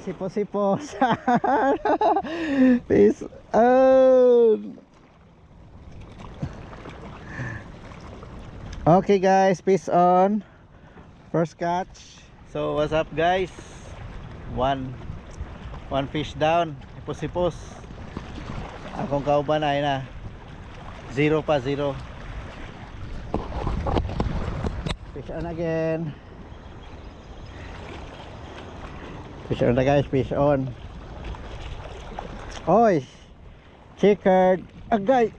sipos. Peace out. Okay guys, peace on. First catch. So what's up guys? One fish down. Sipos. Akong kauban ay na. 0 pa 0. Fish on again. Fish on na guys, fish on. Oy, checkered. Agay.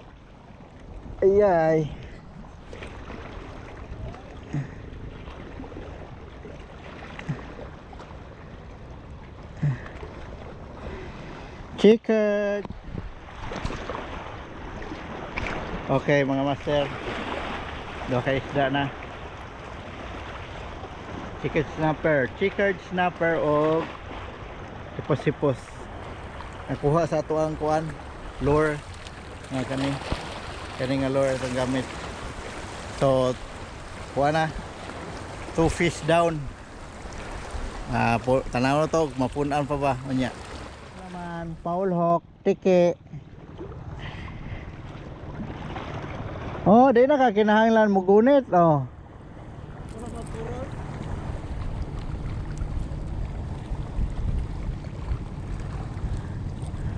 Ayay. Checkered. Okay mga master, doon kay isda na. Checkered snapper o sipos. Nakuha sa ato ang kuan lure nga kani nga lure itong gamit. So kuha na 2 fish down. Tanaw na to, mapunan pa ba unya naman. Paul Hawk tiki. Oh, di na kakinahanglan mo gunit oh.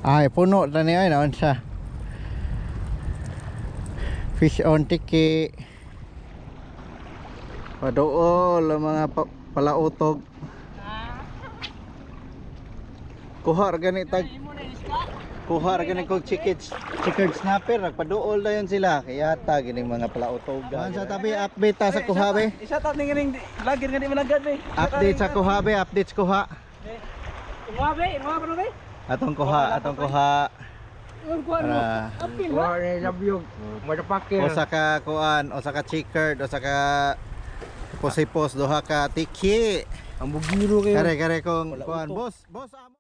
Ay, puno na niya naon siya. Fish on tiki. Padool ang mga palautog. Kuha ra gani tag. Kuha ra gani kog checkered snapper, nagpadool na yun sila. Kaya ta gining mga palautog. Sa tabi update ta sa kuha be. Isa ta ning ning lagir gani managad be. Update sa kuha be, update sa kuha. Kuha be, kuha pa be. Atong kuha. Kuha ni labyog. Madapakir. O sa ka kuan, o sa ka checkered, o sa ka sipos, duha ka tiki. Ang bugiro kayo. Kare kong kuan, boss.